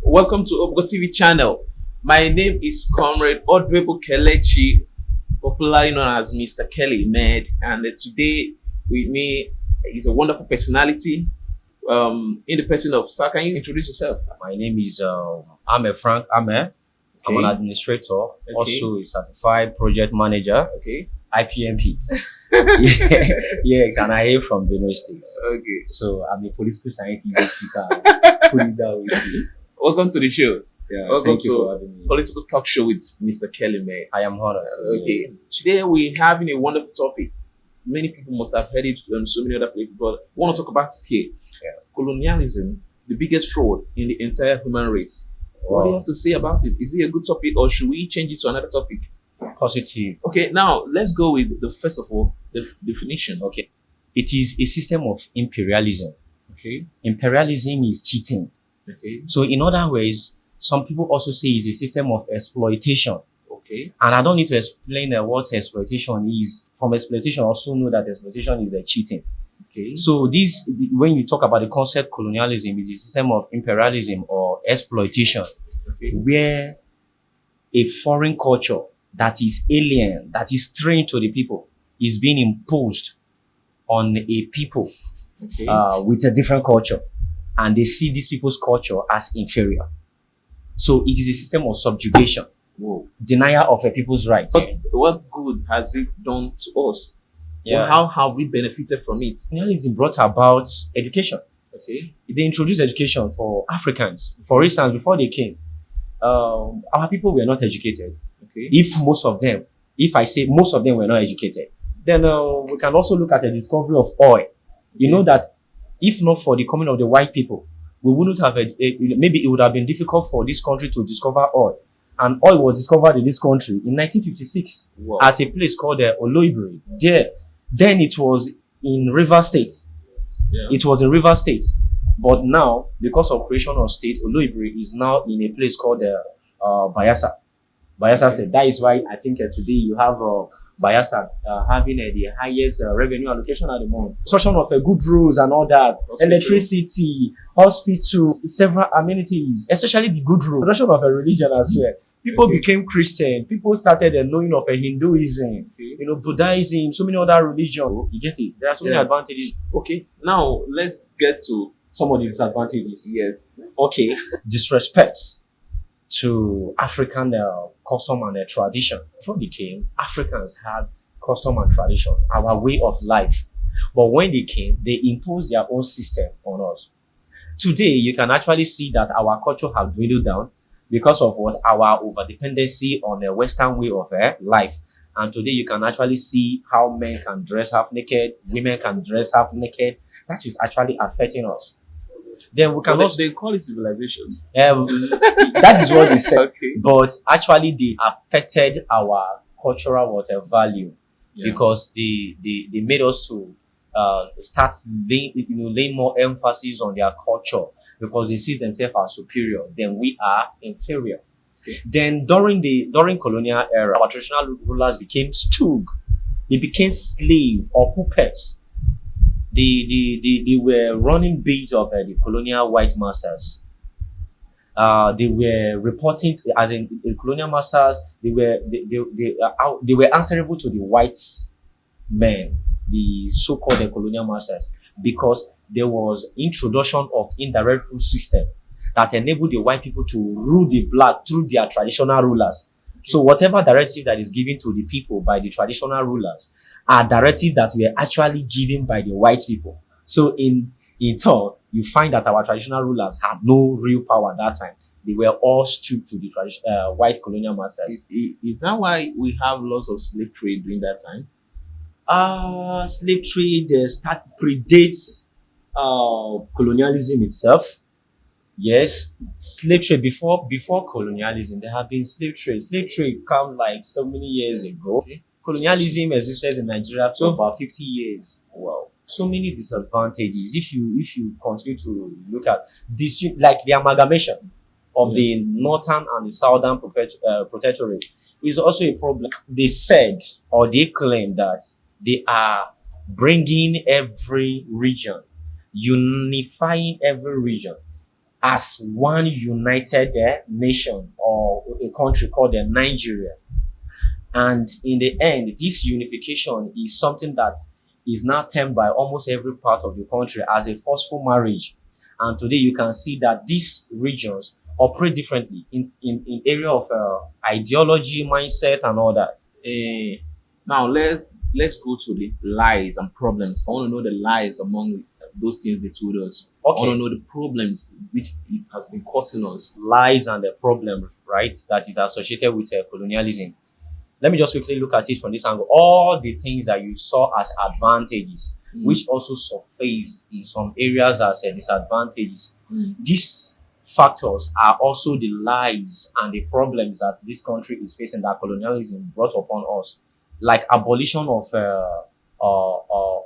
Welcome to Obugo TV channel. My name is Comrade Odwebo Kelechi, popularly known as Mr. Kelly Med, and today with me is a wonderful personality. In the person of sir, can you introduce yourself? My name is Ameeh. I'm an Okay. administrator, also a certified project manager, Okay. IPMP. Yes, and I hail from Benue State. Okay. So I'm a political scientist if you can put it down with you. Welcome to the show. Yeah, Welcome thank you to for having me. Political talk show with Mr. Kelly Med. I am honored. Okay. Today we're having a wonderful topic. Many people must have heard it from so many other places, but I want to talk about it here. Yeah. Colonialism, the biggest fraud in the entire human race. What do you have to say about it? Is it a good topic or should we change it to another topic? Positive. Okay, now let's go with the first of all, the definition. Okay. It is a system of imperialism. Okay. Imperialism is cheating. Okay. So in other ways, some people also say it's a system of exploitation. Okay. And I don't need to explain what exploitation is. From exploitation, I also know that exploitation is cheating. Okay. So when you talk about the concept colonialism, it's a system of imperialism or exploitation, Okay. where a foreign culture that is alien, that is strange to the people, is being imposed on a people Okay. with a different culture, and they see these people's culture as inferior. So it is a system of subjugation, Whoa. denial of a people's rights. What good has it done to us? Yeah. How have we benefited from it? Colonialism brought about education. Okay. They introduced education for Africans. For instance, before they came, our people were not educated. Okay. If I say most of them were not educated, then we can also look at the discovery of oil. You know that if not for the coming of the white people, we wouldn't have, maybe it would have been difficult for this country to discover oil. And oil was discovered in this country in 1956 Wow. at a place called Oloibiri. Then it was in River State. Yeah. It was in River State. But now, because of creation of state, Oloibiri is now in a place called Bayelsa. Bayelsa State. That is why I think today you have Bayelsa having the highest revenue allocation at the moment. Construction of good roads and all that, Hospital. electricity, hospitals, several amenities, especially the good road. Construction of a religion as well. People Okay. became Christian. People started knowing of Hinduism, Okay. Buddhism, so many other religions. You get it? There are so many Yeah. advantages. Okay. Now let's get to Some of the disadvantages. yes. Okay. Disrespect to African custom and tradition. Before they came, Africans had custom and tradition, our way of life. But when they came, they imposed their own system on us. Today, you can actually see that our culture has dwindled down because of what our overdependency on the Western way of life. And today, you can actually see how men can dress half naked, women can dress half naked. That is actually affecting us. Then we can also, They call it civilization. that is what they say. Okay. But actually, they affected our cultural value Yeah. because they made us to start laying more emphasis on their culture because they see themselves as superior, then we are inferior. Okay. Then during colonial era, our traditional rulers became stug. They became slave or puppets. They were running beats of the colonial white masters. They were reporting as in the colonial masters. They were answerable to the white men, the so-called colonial masters, because there was introduction of indirect rule system that enabled the white people to rule the black through their traditional rulers. So whatever directive that is given to the people by the traditional rulers are directives that were actually given by the white people. So in turn, you find that our traditional rulers had no real power at that time. They were all stood to the white colonial masters. Is that why we have lots of slave trade during that time? Slave trade predates colonialism itself. Yes, slave trade before colonialism, there have been slave trade. Slave trade come like so many years ago. Okay. Colonialism existed in Nigeria for about 50 years. Wow. So many disadvantages. If you continue to look at this, like the amalgamation of the northern and the southern protectorate is also a problem. They said or they claim that they are bringing every region, unifying every region. as one united nation or a country called Nigeria. And in the end, this unification is something that is now termed by almost every part of the country as a forceful marriage. And today you can see that these regions operate differently in area of ideology, mindset, and all that. Now let's go to the lies and problems. I want to know the lies among those things they told us. I want to know the problems which it has been causing us. Lies and the problems, right, that is associated with colonialism. Let me just quickly look at it from this angle. All the things that you saw as advantages, which also surfaced in some areas as disadvantages, these factors are also the lies and the problems that this country is facing that colonialism brought upon us, like abolition of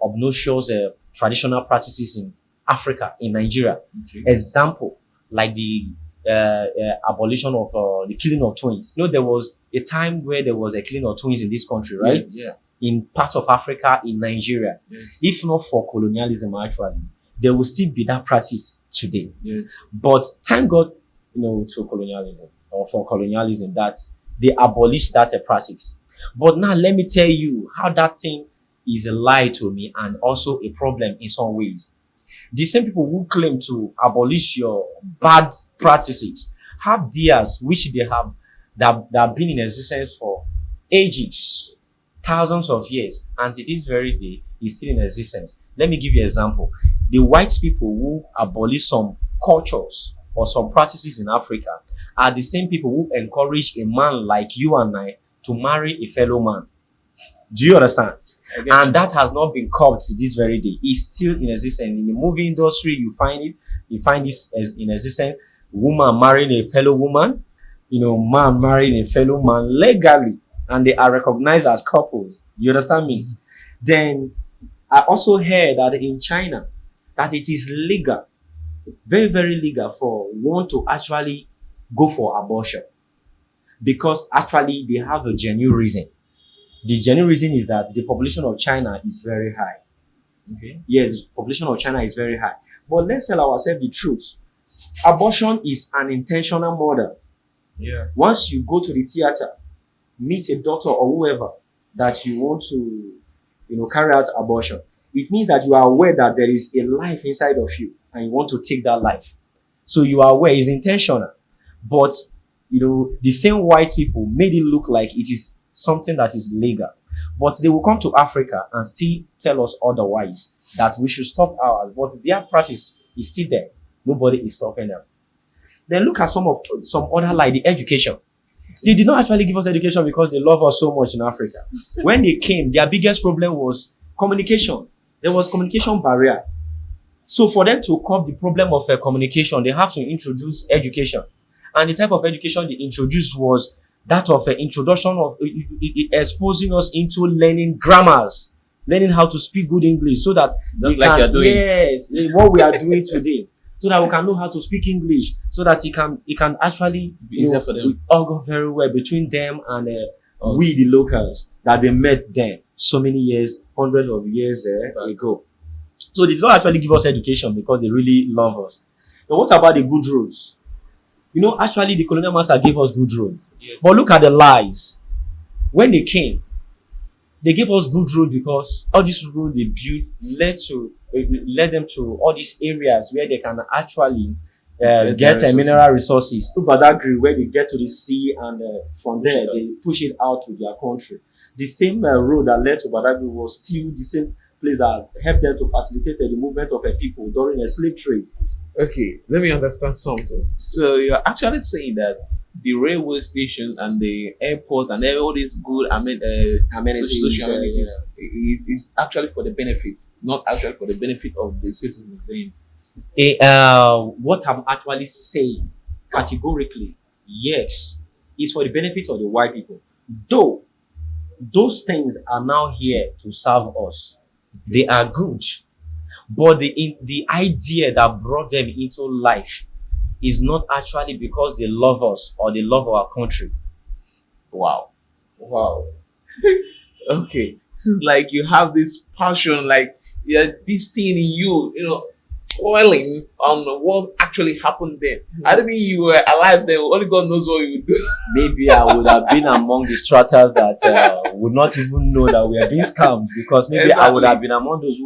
obnoxious traditional practices in Africa, in Nigeria. Example, like the abolition of the killing of twins. You know, there was a time where there was a killing of twins in this country, right? Yeah. In parts of Africa, in Nigeria. Yes. If not for colonialism, actually, there will still be that practice today. Yes. But thank God, to colonialism, or for colonialism, that they abolished that practice. But now let me tell you how that thing is a lie to me and also a problem in some ways. The same people who claim to abolish your bad practices have theirs which they have that have been in existence for ages, thousands of years, and to this very day is still in existence. Let me give you an example. The white people who abolish some cultures or some practices in Africa are the same people who encourage a man like you and I to marry a fellow man. Do you understand? And that has not been curbed to this very day. It's still in existence. In the movie industry, you find it. You find this as in existence. Woman marrying a fellow woman, man marrying a fellow man legally, and they are recognized as couples. You understand me? Then I also heard that in China, that it is legal, very, very legal for one to actually go for abortion, because actually they have a genuine reason. The genuine reason is that the population of China is very high. Okay. Yes, the population of China is very high. But let's tell ourselves the truth. Abortion is an intentional murder. Yeah. Once you go to the theater, meet a doctor or whoever that you want to, carry out abortion, it means that you are aware that there is a life inside of you and you want to take that life. So you are aware it's intentional. But, the same white people made it look like it is something that is legal. But they will come to Africa and still tell us otherwise, that we should stop ours. But their practice is still there. Nobody is stopping them. Then look at some other, like the education. They did not actually give us education because they love us so much in Africa. When they came, their biggest problem was communication. There was communication barrier. So for them to curb the problem of communication, they have to introduce education. And the type of education they introduced was that of introduction of exposing us into learning grammars, learning how to speak good English, so that just like you're doing. Yes, what we are doing today, so that we can know how to speak English, so that it can actually be easier for them. all go very well between them and we the locals that they met then so many years, hundreds of years ago. So they don't actually give us education because they really love us. Now, what about the good roads? Actually, the colonial master gave us good roads. Yes. But look at the lies. When they came, they gave us good road because all this road they built led them to all these areas where they can actually get mineral resources. To Badagry, where they get to the sea, and from there they push it out to their country. The same road that led to Badagry was still the same place that helped them to facilitate the movement of people during a slave trade. Okay, let me understand something. So you're actually saying that the railway station and the airport and all these good amenities is actually for the benefits, not actually for the benefit of the citizens. What I'm actually saying categorically, yes, is for the benefit of the white people. Though those things are now here to serve us, they are good. But the idea that brought them into life is not actually because they love us or they love our country. Wow. Okay. This is like you have this passion, like this thing in you, spoiling on what actually happened then. I don't mean you were alive then. Only God knows what you would do. Maybe I would have been among the stratters that would not even know that we are being scammed, because maybe I would have been among those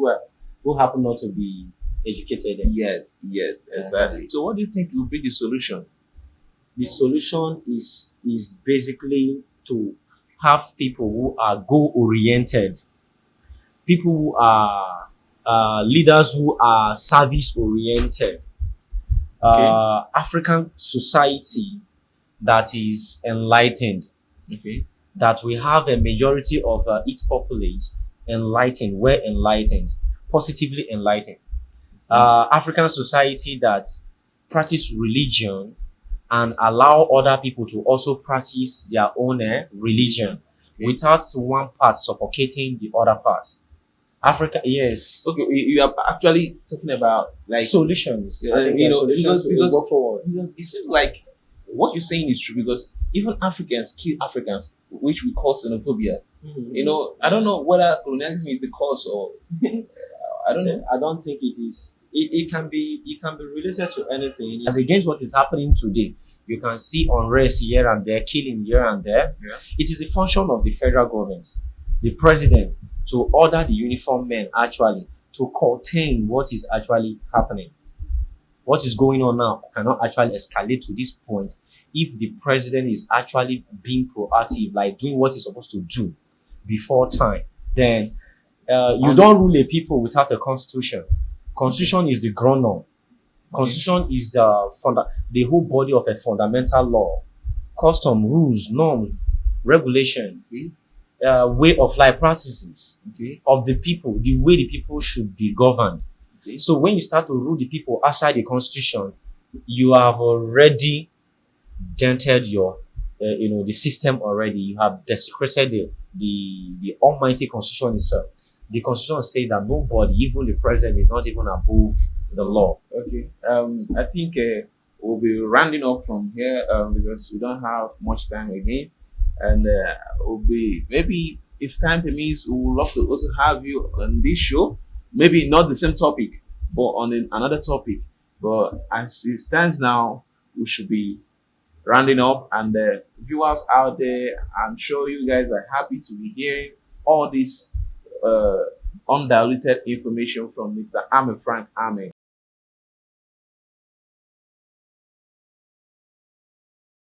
who happen not to be educated. Yes, yes, exactly. So, what do you think will be the solution? The solution is basically to have people who are goal oriented, people who are leaders who are service oriented, African society that is enlightened, Okay. that we have a majority of its populace enlightened, well enlightened, positively enlightened. African society that practice religion and allow other people to also practice their own religion, without one part suffocating the other part. Africa, yes. Okay, you are actually talking about like Solutions. I think you know, solutions will because go forward. it seems like what you're saying is true, because even Africans kill Africans, which we call xenophobia. You know, I don't know whether colonialism is the cause or I don't know. I don't think it is. It can be related to anything. As against what is happening today, you can see unrest here and there, killing here and there. Yeah. It is a function of the federal government, the president, to order the uniformed men actually to contain what is actually happening. What is going on now cannot actually escalate to this point if the president is actually being proactive, like doing what he's supposed to do before time. Then you don't rule a people without a constitution. Constitution is the ground norm. Constitution is the whole body of a fundamental law. Custom, rules, norms, regulation, way of life practices of the people, the way the people should be governed. So when you start to rule the people outside the constitution, you have already dented your, the system already. You have desecrated the almighty constitution itself. The constitution states that nobody, even the president, is not even above the law. Okay. I think we'll be rounding up from here because we don't have much time again, and we'll be, maybe if time permits, we would love to also have you on this show. Maybe not the same topic, but on another topic. But as it stands now, we should be rounding up. And the viewers out there, I'm sure you guys are happy to be hearing all this undiluted information from Mr. Ameeh Frank Ameeh.